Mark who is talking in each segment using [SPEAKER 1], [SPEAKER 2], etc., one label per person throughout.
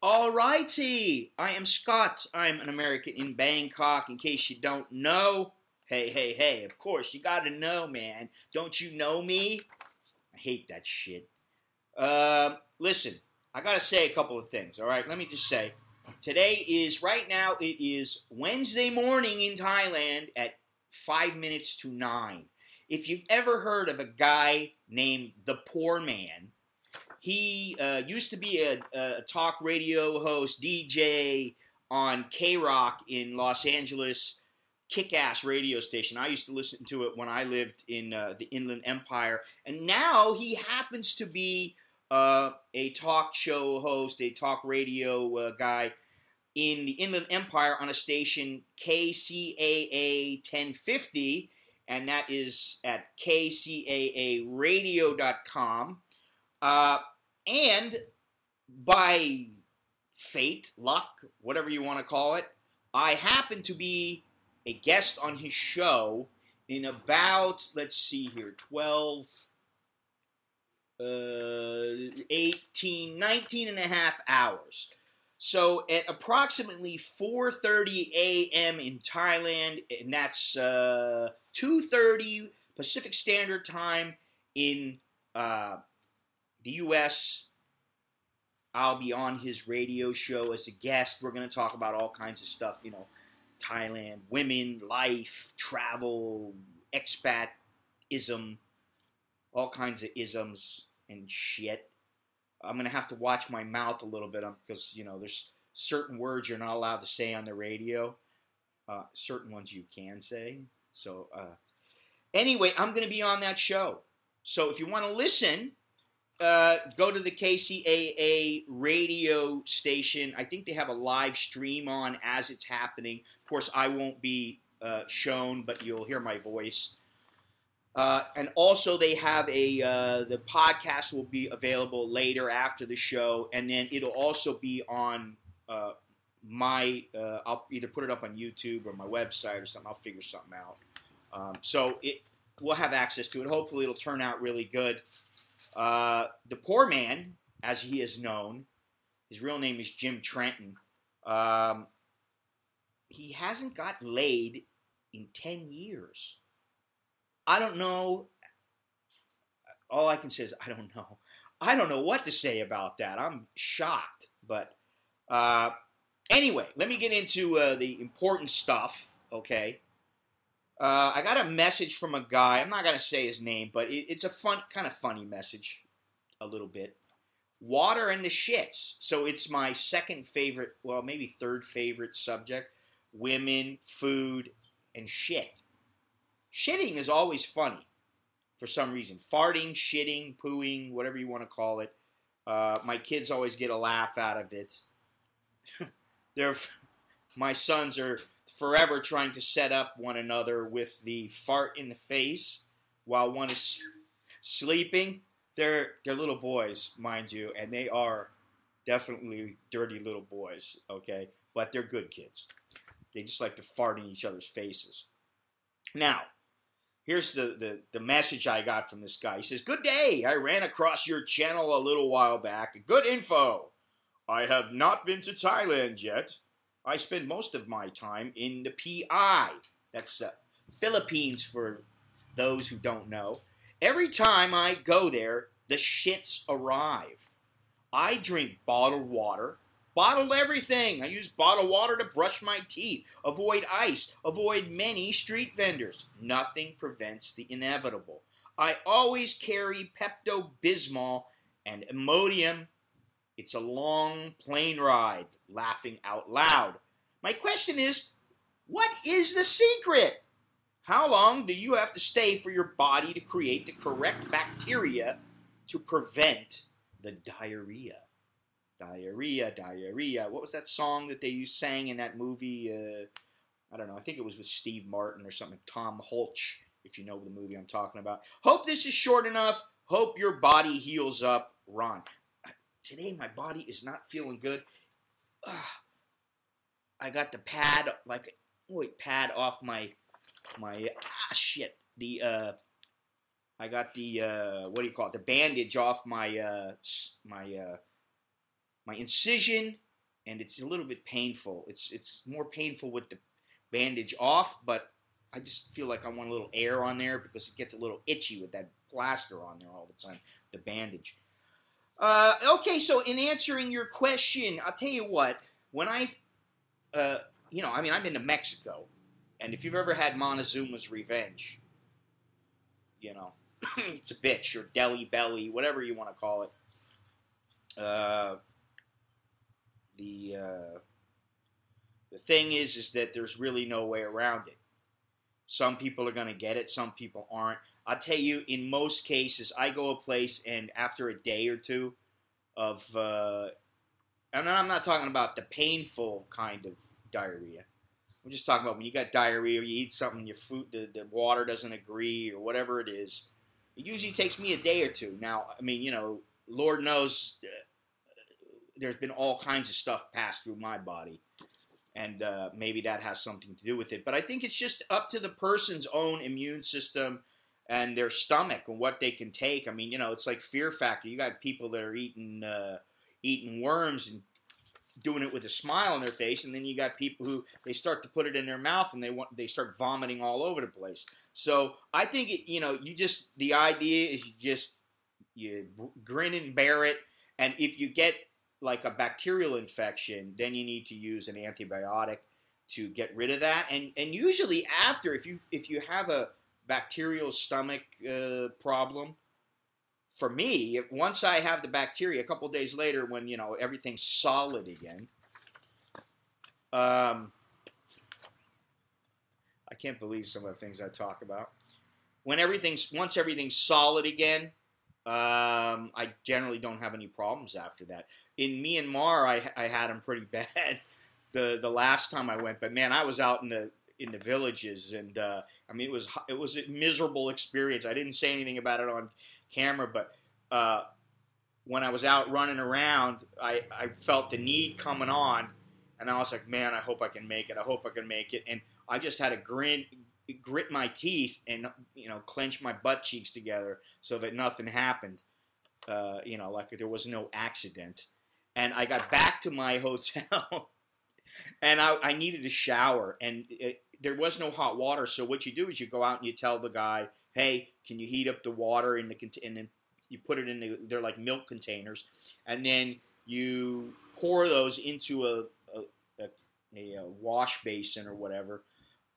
[SPEAKER 1] Alrighty, I am Scott. I'm an American in Bangkok, in case you don't know. Hey, of course, you gotta know, man. Don't you know me? I hate that shit. Listen, I gotta say a couple of things, alright? Let me just say, right now, it is Wednesday morning in Thailand at 5 minutes to 9. If you've ever heard of a guy named the Poor Man, he used to be a talk radio host, DJ on K-Rock in Los Angeles, kick-ass radio station. I used to listen to it when I lived in the Inland Empire. And now he happens to be a talk show host, a talk radio guy in the Inland Empire on a station KCAA 1050, and that is at kcaaradio.com. And by fate, luck, whatever you want to call it, I happen to be a guest on his show in about, let's see here, 12, 18, 19 and a half hours. So at approximately 4:30 a.m. in Thailand, and that's 2:30 Pacific Standard Time in the U.S., I'll be on his radio show as a guest. We're going to talk about all kinds of stuff, Thailand, women, life, travel, expat-ism, all kinds of isms and shit. I'm going to have to watch my mouth a little bit because, there's certain words you're not allowed to say on the radio. Certain ones you can say. So, anyway, I'm going to be on that show. So if you want to listen, go to the KCAA radio station. I think they have a live stream on as it's happening. Of course, I won't be shown, but you'll hear my voice. And also, they have the podcast will be available later after the show, and then it'll also be on I'll either put it up on YouTube or my website or something. I'll figure something out. So we'll have access to it. Hopefully, it'll turn out really good. The Poor Man, as he is known, his real name is Jim Trenton. He hasn't got laid in 10 years. I don't know. All I can say is I don't know. I don't know what to say about that. I'm shocked. But anyway, let me get into the important stuff, okay? I got a message from a guy. I'm not going to say his name, but it's a kind of funny message, a little bit. Water and the shits. So it's my second favorite, well, maybe third favorite subject. Women, food, and shit. Shitting is always funny for some reason. Farting, shitting, pooing, whatever you want to call it. My kids always get a laugh out of it. My sons are forever trying to set up one another with the fart in the face while one is sleeping. They're little boys, mind you, and they are definitely dirty little boys, okay? But they're good kids. They just like to fart in each other's faces. Now, here's the message I got from this guy. He says, "Good day. I ran across your channel a little while back. Good info. I have not been to Thailand yet. I spend most of my time in the PI. That's Philippines for those who don't know. Every time I go there, the shits arrive. I drink bottled water, bottled everything. I use bottled water to brush my teeth, avoid ice, avoid many street vendors. Nothing prevents the inevitable. I always carry Pepto-Bismol and Imodium. It's a long plane ride, laughing out loud. My question is, what is the secret? How long do you have to stay for your body to create the correct bacteria to prevent the diarrhea?" Diarrhea. What was that song that they sang in that movie? I don't know. I think it was with Steve Martin or something. Tom Hulce, if you know the movie I'm talking about. Hope this is short enough. Hope your body heals up, Ron. Today my body is not feeling good. I got the pad off my shit. I got the what do you call it? The bandage off my my incision, and it's a little bit painful. It's more painful with the bandage off, but I just feel like I want a little air on there because it gets a little itchy with that plaster on there all the time, the bandage. Okay, so in answering your question, I'll tell you what, when I've been to Mexico, and if you've ever had Montezumas Revenge, it's a bitch, or deli belly, whatever you want to call it. The thing is that there's really no way around it. Some people are going to get it, some people aren't. I'll tell you, in most cases, I go a place, and after a day or two of, and I'm not talking about the painful kind of diarrhea. I'm just talking about when you got diarrhea, or you eat something, your food, the water doesn't agree, or whatever it is. It usually takes me a day or two. Now, I mean, Lord knows there's been all kinds of stuff passed through my body. And maybe that has something to do with it. But I think it's just up to the person's own immune system and their stomach and what they can take. I mean, it's like Fear Factor. You got people that are eating worms and doing it with a smile on their face, and then you got people who they start to put it in their mouth and they start vomiting all over the place. So I think the idea is you grin and bear it, and if you get like a bacterial infection, then you need to use an antibiotic to get rid of that. And usually after, if you have a bacterial stomach problem, for me, once I have the bacteria, a couple of days later, when everything's solid again, I can't believe some of the things I talk about. Once everything's solid again, I generally don't have any problems after that. In Myanmar, I had them pretty bad the last time I went, but man, I was out in the villages, and it was a miserable experience. I didn't say anything about it on camera, but when I was out running around, I felt the need coming on, and I was like, man, I hope I can make it. I hope I can make it. And I just had to grit my teeth and clench my butt cheeks together so that nothing happened, like there was no accident. And I got back to my hotel and I needed a shower, and there was no hot water. So what you do is you go out and you tell the guy, hey, can you heat up the water and then you put it in they're like milk containers, and then you pour those into a wash basin or whatever,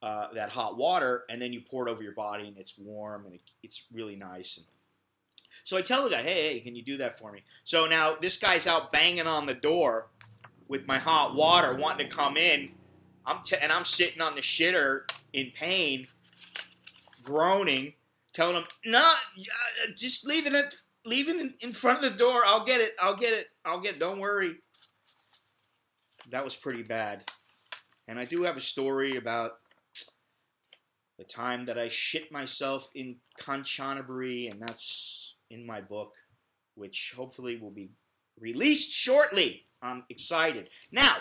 [SPEAKER 1] that hot water, and then you pour it over your body, and it's warm, and it's really nice. And so I tell the guy, hey, can you do that for me? So now this guy's out banging on the door with my hot water, wanting to come in. And I'm sitting on the shitter in pain, groaning, telling him, no, just leave it in front of the door. I'll get it. Don't worry. That was pretty bad. And I do have a story about the time that I shit myself in Kanchanaburi, and that's in my book, which hopefully will be released shortly. I'm excited. Now,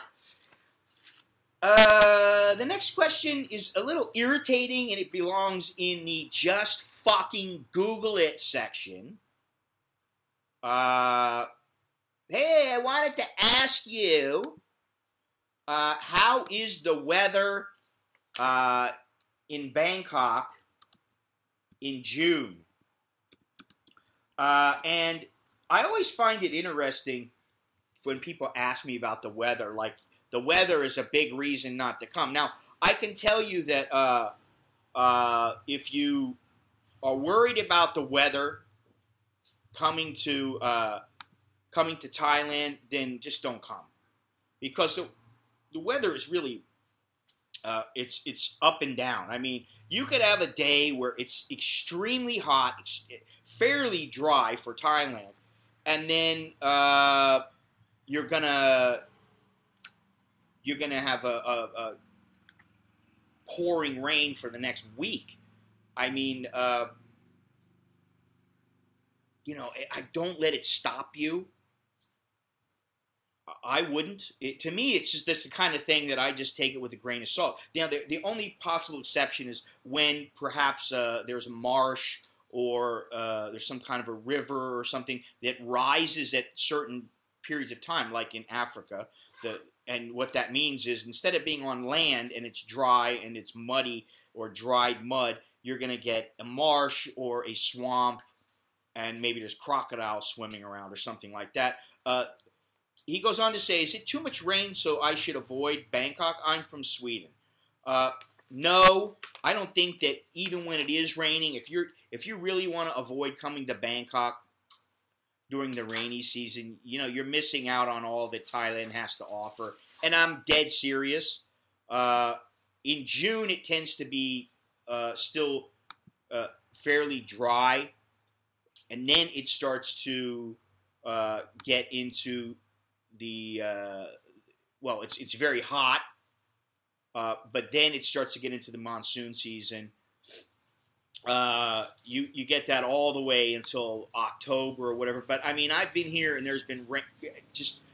[SPEAKER 1] the next question is a little irritating, and it belongs in the just fucking Google it section. Hey, I wanted to ask you, how is the weather in Bangkok in June? And I always find it interesting when people ask me about the weather. Like, the weather is a big reason not to come. Now, I can tell you that if you are worried about the weather coming to Thailand, then just don't come, because the weather is really it's up and down. I mean, you could have a day where it's extremely hot, fairly dry for Thailand, and then you're gonna have a pouring rain for the next week. I mean, I don't let it stop you. I wouldn't. To me, it's just this kind of thing that I just take it with a grain of salt. Now, the only possible exception is when perhaps there's a marsh or there's some kind of a river or something that rises at certain periods of time, like in Africa. And what that means is instead of being on land and it's dry and it's muddy or dried mud, you're going to get a marsh or a swamp, and maybe there's crocodiles swimming around or something like that. He goes on to say, is it too much rain so I should avoid Bangkok? I'm from Sweden. No, I don't think that even when it is raining, if you really want to avoid coming to Bangkok during the rainy season, you know, you're missing out on all that Thailand has to offer. And I'm dead serious. In June, it tends to be still fairly dry, and then it starts to get into the well, it's very hot, but then it starts to get into the monsoon season. You get that all the way until October or whatever. But I mean, I've been here and there's been just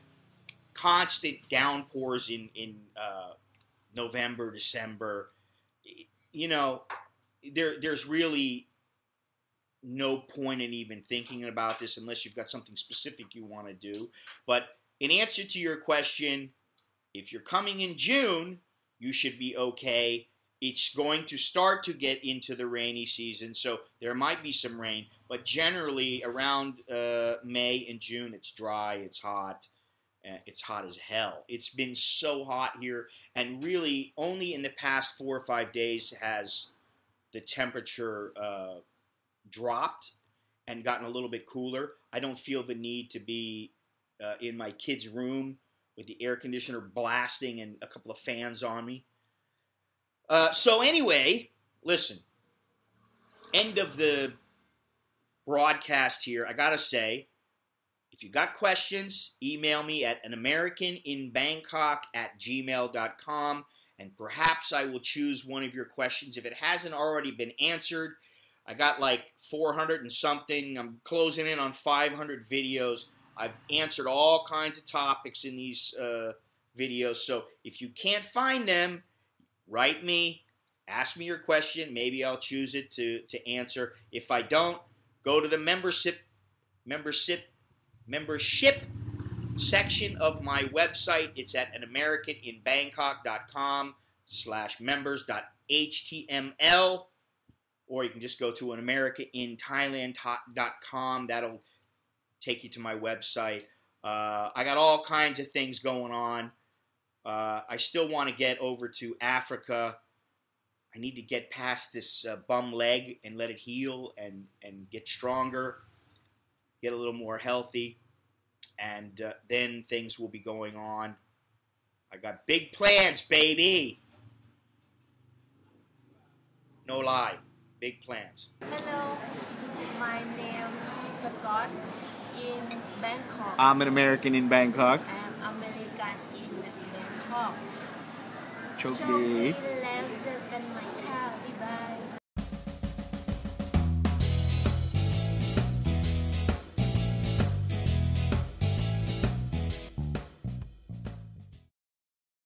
[SPEAKER 1] constant downpours in November, December. You know, there's really no point in even thinking about this unless you've got something specific you want to do. But in answer to your question, if you're coming in June, you should be okay. It's going to start to get into the rainy season, so there might be some rain. But generally, around May and June, it's dry, it's hot. It's hot as hell. It's been so hot here, and really only in the past 4 or 5 days has the temperature dropped and gotten a little bit cooler. I don't feel the need to be in my kid's room with the air conditioner blasting and a couple of fans on me. So anyway, listen, end of the broadcast here. I gotta say, if you got questions, email me at anamericaninbangkok@gmail.com, and perhaps I will choose one of your questions. If it hasn't already been answered, I got like 400 and something. I'm closing in on 500 videos. I've answered all kinds of topics in these videos. So if you can't find them, write me, ask me your question. Maybe I'll choose it to answer. If I don't, go to the membership section of my website. It's at anamericaninbangkok.com/members.html, or you can just go to anamericainthailand.com. That'll take you to my website. I got all kinds of things going on. I still want to get over to Africa. I need to get past this bum leg and let it heal and get stronger, get a little more healthy, and then things will be going on. I got big plans, baby. No lie, big plans.
[SPEAKER 2] Hello, my name is Scott in Bangkok.
[SPEAKER 3] I'm an American in Bangkok.
[SPEAKER 2] I'm American in Bangkok.
[SPEAKER 3] โชคดี